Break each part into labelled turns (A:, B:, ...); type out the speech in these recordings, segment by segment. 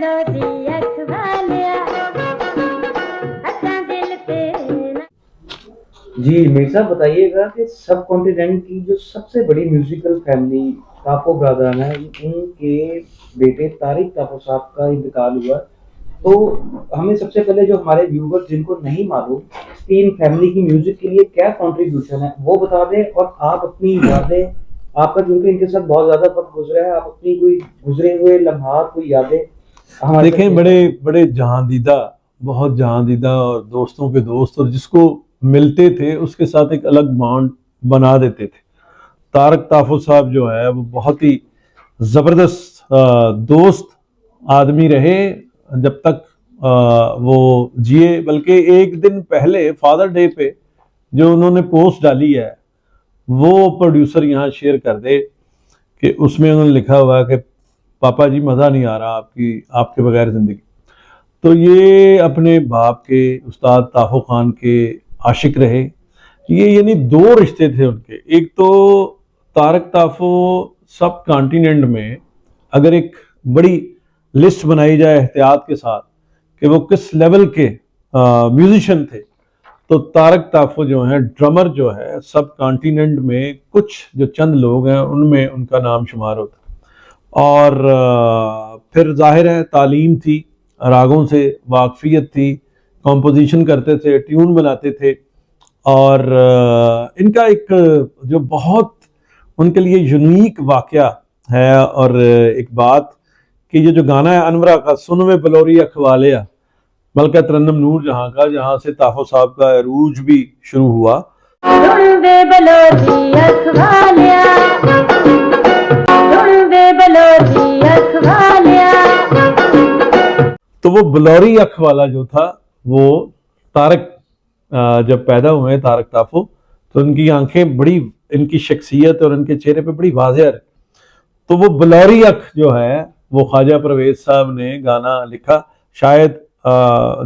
A: जी मिर्जा, बताइएगा कि सब कॉन्टिनेंट की जो सबसे बड़ी म्यूजिकल फैमिली टापो ब्रदर है, उनके बेटे तारिक टापो साहब का इंतकाल हुआ। तो हमें सबसे पहले, जो हमारे व्यूवर्स जिनको नहीं मालूम कि इन फैमिली की म्यूजिक के लिए क्या कंट्रीब्यूशन है, वो बता दें। और आप अपनी यादें, आपका क्योंकि इनके साथ बहुत ज्यादा वक्त गुजरा है, आप अपनी कोई गुजरे हुए लम्हात, कोई यादें हमारे साथ
B: देखें,
A: शेयर
B: बड़े
A: करें।
B: बड़े जहांदीदा, बहुत जहांदीदा और दोस्तों के दोस्त, और जिसको मिलते थे उसके साथ एक अलग बॉन्ड बना देते थे। तारक ताफो साहब जो है वो बहुत ही जबरदस्त दोस्त आदमी रहे जब तक वो जिए। बल्कि एक दिन पहले फादर डे पे जो उन्होंने पोस्ट डाली है, वो प्रोड्यूसर यहाँ शेयर कर दे कि उसमें उन्होंने लिखा हुआ है कि पापा जी, मज़ा नहीं आ रहा आपकी आपके बगैर ज़िंदगी। तो ये अपने बाप के, उस्ताद ताफो खान के आशिक रहे। ये यानी दो रिश्ते थे उनके। एक तो तारक ताफो सब कॉन्टिनेंट में, अगर एक बड़ी लिस्ट बनाई जाए एहतियात के साथ कि वो किस लेवल के म्यूजिशियन थे, तो तारक ताफो जो है, ड्रमर जो है, सब कॉन्टिनेंट में कुछ जो चंद लोग हैं उनमें उनका नाम शुमार होता है। और फिर जाहिर है तालीम थी, रागों से वाकफियत थी, कॉम्पोजिशन करते थे, ट्यून बनाते थे। और इनका एक जो बहुत उनके लिए यूनिक वाकया है, और एक बात कि ये जो गाना है अनवरा का, सुन में बलोरी अखवालिया, मलका तरन्नुम नूर जहां का, जहां से ताफो साहब का अरूज भी शुरू हुआ। तो वो बलौरी अख वाला जो था, वो तारक जब पैदा हुए तारक ताफो, तो उनकी आंखें बड़ी, इनकी शख्सियत और उनके चेहरे पे बड़ी वाज़ेह है। तो वो बलौरी अख जो है वो ख्वाजा परवेज साहब ने गाना लिखा। शायद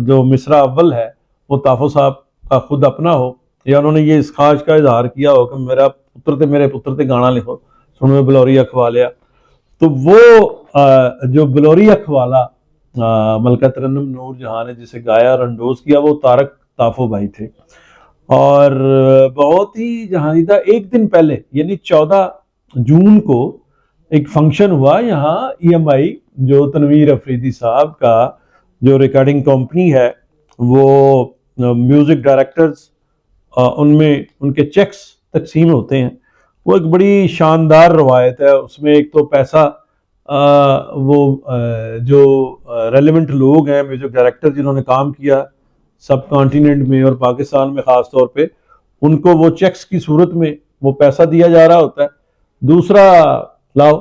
B: जो मिसरा अव्वल है वो ताफो साहब का खुद अपना हो, या उन्होंने ये इस ख्वाहिश का इजहार किया हो कि मेरे पुत्र ते गाना लिखो, सुन में बलौरी अख वालिया। तो वो जो बलौरी अख वाला मलका तरन्नुम नूर जहां ने जिसे गाया और अंडोज किया, वो तारक ताफो भाई थे। और बहुत ही जहांदीदा, एक दिन पहले यानी 14 जून को एक फंक्शन हुआ यहाँ EMI, जो तनवीर अफरीदी साहब का जो रिकॉर्डिंग कंपनी है, वो म्यूजिक डायरेक्टर्स, उनमें उनके चेक्स तकसीम होते हैं। वो एक बड़ी शानदार रवायत है। उसमें एक तो पैसा, वो जो रेलिवेंट लोग हैं, म्यूजिक डायरेक्टर जिन्होंने काम किया सब कॉन्टिनेंट में और पाकिस्तान में ख़ास तौर पे, उनको वो चेक्स की सूरत में वो पैसा दिया जा रहा होता है। दूसरा लाओ,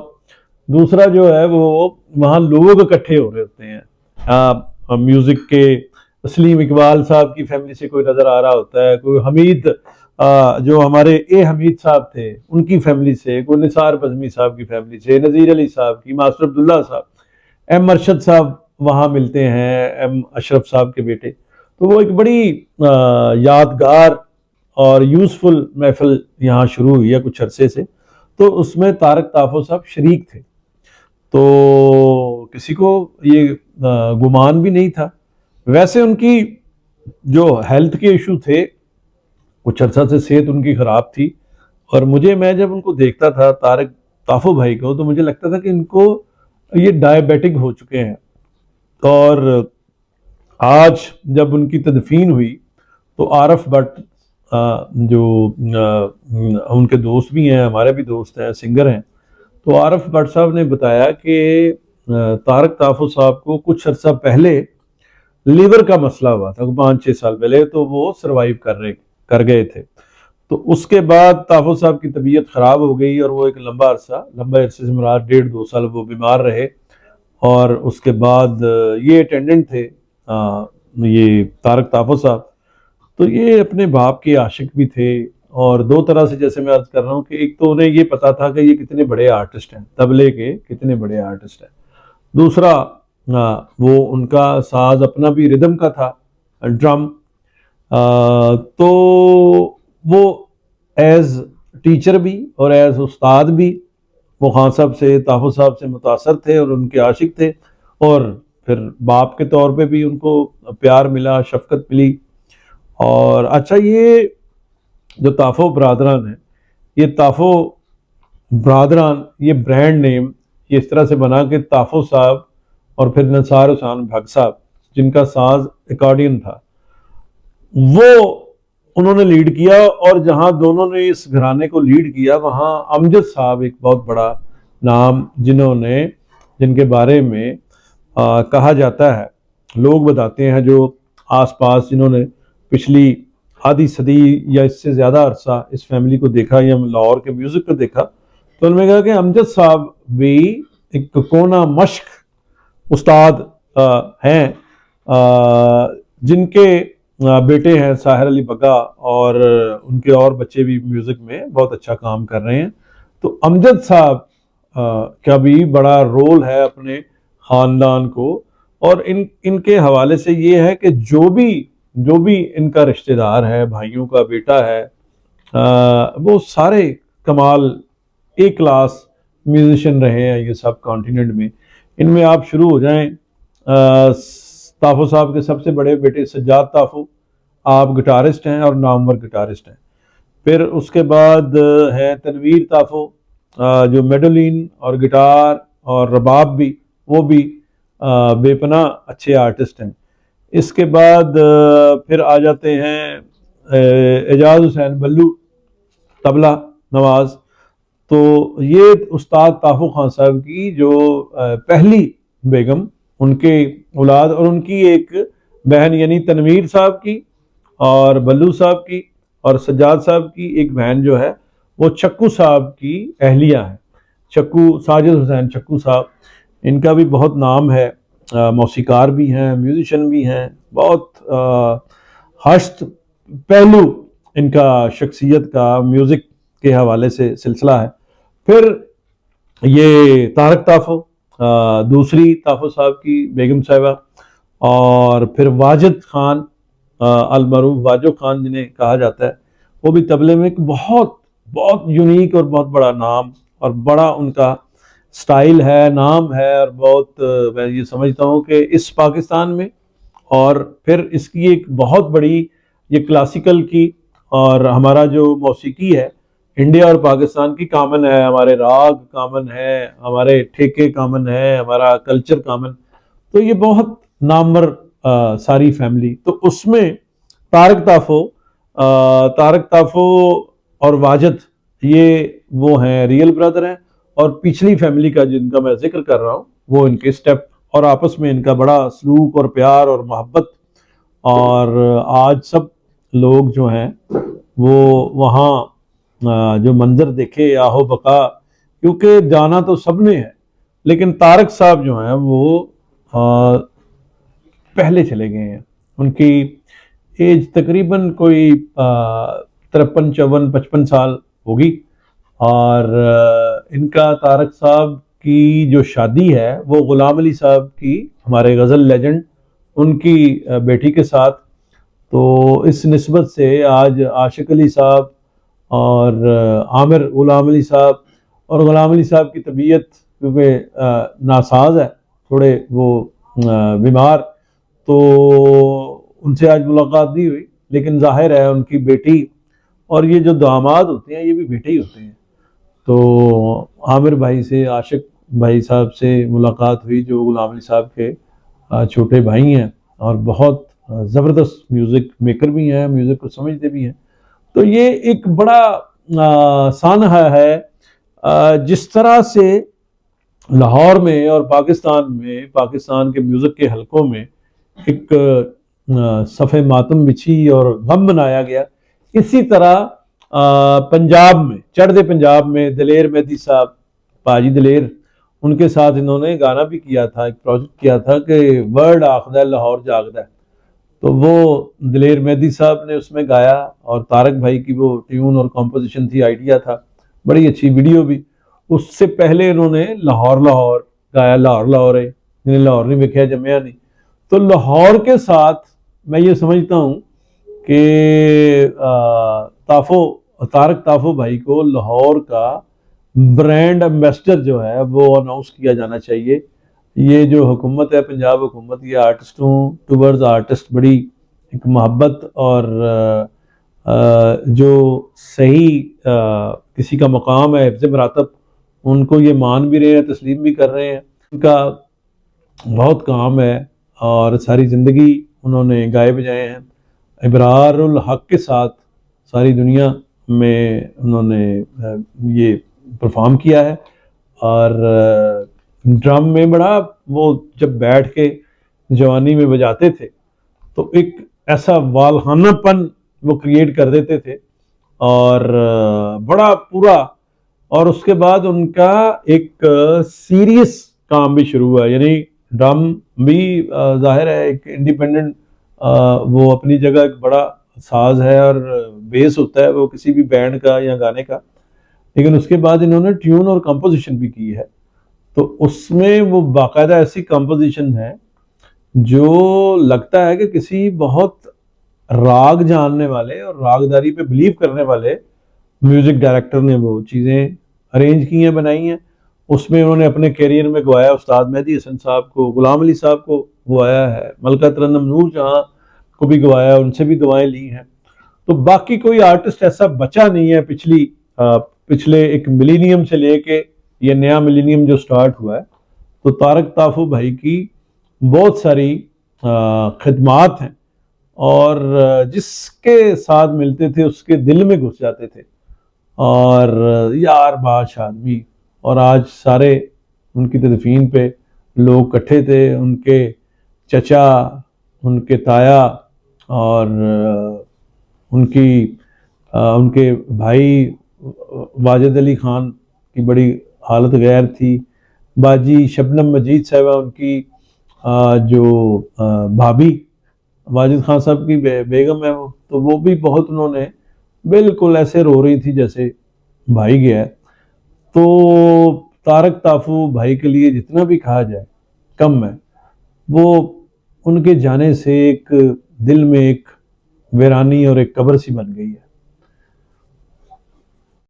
B: दूसरा जो है वो वहाँ लोग इकट्ठे हो रहे होते हैं। म्यूज़िक के तस्लीम इकबाल साहब की फैमिली से कोई नज़र आ रहा होता है, कोई हमीद, जो हमारे हमीद साहब थे उनकी फैमिली से, कोई निसार बज़मी साहब की फैमिली से, नज़ीर अली साहब की, मास्टर अब्दुल्ला साहब, M अरशद साहब वहाँ मिलते हैं, M अशरफ साहब के बेटे। तो वो एक बड़ी यादगार और यूज़फुल महफिल यहाँ शुरू हुई है कुछ अरसे से। तो उसमें तारक ताफो साहब शरीक थे। तो किसी को ये गुमान भी नहीं था। वैसे उनकी जो हेल्थ के इशू थे, कुछ अर्सा से सेहत उनकी ख़राब थी। और मैं जब उनको देखता था तारक ताफो भाई को, तो मुझे लगता था कि इनको ये डायबिटिक हो चुके हैं। और आज जब उनकी तदफीन हुई तो आरफ भट्ट, जो उनके दोस्त भी हैं, हमारे भी दोस्त हैं, सिंगर हैं, तो आरफ भट्ट साहब ने बताया कि तारक ताफो साहब को कुछ अर्सा पहले लीवर का मसला हुआ था, 5-6 साल पहले, तो वो सरवाइव कर गए थे। तो उसके बाद ताफो साहब की तबीयत ख़राब हो गई और वो एक लंबा अरसे से मुराद 1.5-2 साल वो बीमार रहे। और उसके बाद ये अटेंडेंट थे, ये तारक ताफो साहब, तो ये अपने बाप के आशिक भी थे। और दो तरह से, जैसे मैं अर्ज कर रहा हूँ कि एक तो उन्हें ये पता था कि ये कितने बड़े आर्टिस्ट हैं, तबले के कितने बड़े आर्टिस्ट हैं। दूसरा, वो उनका साज अपना भी रिदम का था, ड्रम। तो वो एज टीचर भी और एज उस्ताद भी वो खान साहब से, ताफो साहब से मुतासर थे और उनके आशिक थे। और फिर बाप के तौर पे भी उनको प्यार मिला, शफकत मिली। और अच्छा, ये जो ताफो बरादरान है, ये ताफो बरादरान, ये ब्रांड नेम ये इस तरह से बना कि ताफो साहब और फिर नसार हुसैन भग साहब, जिनका साज अकॉर्डियन था, वो उन्होंने लीड किया। और जहां दोनों ने इस घराने को लीड किया, वहां अमजद साहब एक बहुत बड़ा नाम, जिनके बारे में कहा जाता है, लोग बताते हैं जो आसपास जिन्होंने पिछली आधी सदी या इससे ज़्यादा अरसा इस फैमिली को देखा या लाहौर के म्यूज़िक को देखा, तो उन्होंने कहा कि अमजद साहब भी एक कोना मश्क उस्ताद हैं, जिनके बेटे हैं साहिर अली बग्गा, और उनके और बच्चे भी म्यूज़िक में बहुत अच्छा काम कर रहे हैं। तो अमजद साहब का भी बड़ा रोल है अपने ख़ानदान को। और इनके हवाले से ये है कि जो भी इनका रिश्तेदार है, भाइयों का बेटा है, वो सारे कमाल एक क्लास म्यूजिशियन रहे हैं ये सब कॉन्टिनेंट में। इनमें आप शुरू हो जाएं, ताफो साहब के सबसे बड़े बेटे सज्जाद ताफो, आप गिटारिस्ट हैं और नामवर गिटारिस्ट हैं। फिर उसके बाद है तनवीर ताफो, जो मेडोलिन और गिटार और रबाब भी, वो भी बेपना अच्छे आर्टिस्ट हैं। इसके बाद फिर आ जाते हैं एजाज हुसैन बल्लू, तबला नवाज। तो ये उस्ताद ताफो खान साहब की जो पहली बेगम, उनके औलाद, और उनकी एक बहन यानी तनवीर साहब की और बल्लू साहब की और सज्जाद साहब की एक बहन जो है, वो चक्कू साहब की अहलिया है, चक्कू साजिद हुसैन चक्कू साहब। इनका भी बहुत नाम है, मौसीकार भी हैं, म्यूजिशियन भी हैं, बहुत हस्त पहलू इनका शख्सियत का म्यूज़िक के हवाले से सिलसिला है। फिर ये तारक ताफो, दूसरी ताफो साहब की बेगम साहिबा, और फिर वाजिद खान, अलमरूफ वाजो खान जिन्हें कहा जाता है, वो भी तबले में एक बहुत बहुत यूनिक और बहुत बड़ा नाम और बड़ा उनका स्टाइल है, नाम है। और बहुत मैं ये समझता हूँ कि इस पाकिस्तान में, और फिर इसकी एक बहुत बड़ी ये क्लासिकल की, और हमारा जो मौसीकी है इंडिया और पाकिस्तान की कॉमन है, हमारे राग कॉमन है, हमारे ठेके कॉमन है, हमारा कल्चर कॉमन। तो ये बहुत नामवर सारी फैमिली। तो उसमें तारक ताफो तारक ताफो और वाजिद, ये वो हैं रियल ब्रदर हैं। और पिछली फैमिली का जिनका मैं जिक्र कर रहा हूँ, वो इनके स्टेप, और आपस में इनका बड़ा सलूक और प्यार और मोहब्बत। और आज सब लोग जो हैं वो वहाँ जो मंजर देखे आहो बका, क्योंकि जाना तो सबने है, लेकिन तारक साहब जो हैं वो पहले चले गए हैं। उनकी एज तकरीबन कोई 53, 54, 55 साल होगी। और इनका तारक साहब की जो शादी है वो गुलाम अली साहब की, हमारे गज़ल लेजेंड, उनकी बेटी के साथ। तो इस निस्बत से आज आशिक अली साहब और आमिर गुलाम अली साहब, और गुलाम अली साहब की तबीयत क्योंकि नासाज है, थोड़े वो बीमार, तो उनसे आज मुलाकात नहीं हुई। लेकिन जाहिर है उनकी बेटी, और ये जो दामाद होते हैं ये भी बेटे ही होते हैं। तो आमिर भाई से, आशिक भाई साहब से मुलाकात हुई, जो गुलाम अली साहब के छोटे भाई हैं और बहुत ज़बरदस्त म्यूज़िक मेकर भी हैं, म्यूज़िक को समझते भी हैं। तो ये एक बड़ा सानहा है जिस तरह से लाहौर में और पाकिस्तान में, पाकिस्तान के म्यूज़िक के हलकों में एक सफ़े मातम बिछी और गम बनाया गया। इसी तरह पंजाब में, चढ़दे पंजाब में दलेर मेहदी साहब, पाजी दलेर, उनके साथ इन्होंने गाना भी किया था, एक प्रोजेक्ट किया था कि वर्ल्ड आखदा लाहौर जागदा। तो वो दलेर मेहदी साहब ने उसमें गाया, और तारक भाई की वो ट्यून और कॉम्पोजिशन थी, आइडिया था, बड़ी अच्छी वीडियो भी। उससे पहले इन्होंने लाहौर लाहौर गाया, लाहौर लाहौर है जिन्हें लाहौर नहीं वेख्या जमया नहीं। तो लाहौर के साथ मैं ये समझता हूँ कि तारक ताफो भाई को लाहौर का ब्रांड एम्बेसडर जो है वो अनाउंस किया जाना चाहिए। ये जो हुकूमत है पंजाब हुकूमत, ये आर्टिस्टों टूवर्ड्स आर्टिस्ट बड़ी एक मोहब्बत और जो सही किसी का मकाम है हिफ्ज़ मरातब, उनको ये मान भी रहे हैं, तस्लीम भी कर रहे हैं। उनका बहुत काम है और सारी ज़िंदगी उन्होंने गाए बजाए हैं इबरारुल हक के साथ। सारी दुनिया में उन्होंने ये परफॉर्म किया है। और ड्रम में बड़ा वो जब बैठ के जवानी में बजाते थे तो एक ऐसा वालहानापन वो क्रिएट कर देते थे और बड़ा पूरा। और उसके बाद उनका एक सीरियस काम भी शुरू हुआ, यानी ड्रम भी जाहिर है एक इंडिपेंडेंट, वो अपनी जगह एक बड़ा साज है और बेस होता है वो किसी भी बैंड का या गाने का। लेकिन उसके बाद इन्होंने ट्यून और कंपोजिशन भी की है, तो उसमें वो बाकायदा ऐसी कंपोजिशन है जो लगता है कि किसी बहुत राग जानने वाले और रागदारी पे बिलीव करने वाले म्यूजिक डायरेक्टर ने वो चीज़ें अरेंज की हैं, बनाई हैं। उसमें उन्होंने अपने करियर में गवाया उस्ताद मेहदी हसन साहब को, गुलाम अली साहब को गवाया है, मलका तरन्नुम नूर जहां को भी गवाया, उनसे भी दुआएं ली हैं। तो बाकी कोई आर्टिस्ट ऐसा बचा नहीं है पिछले एक मिलीनियम से लेके ये नया मिलीनियम जो स्टार्ट हुआ है, तो तारक ताफू भाई की बहुत सारी खिदमात हैं और जिसके साथ मिलते थे उसके दिल में घुस जाते थे और यार बादशाह आदमी। और आज सारे उनकी तदफीन पे लोग इकट्ठे थे, उनके चचा, उनके ताया और उनके भाई वाजिद अली खान की बड़ी हालत गैर थी। बाजी शबनम मजीद साहबा उनकी जो भाभी वाजिद खान साहब की बेगम है वो, तो वो भी बहुत उन्होंने बिल्कुल ऐसे रो रही थी जैसे भाई गया है। तो तारक ताफू भाई के लिए जितना भी कहा जाए कम है। वो उनके जाने से एक दिल में एक वीरानी और एक कब्र सी बन गई है।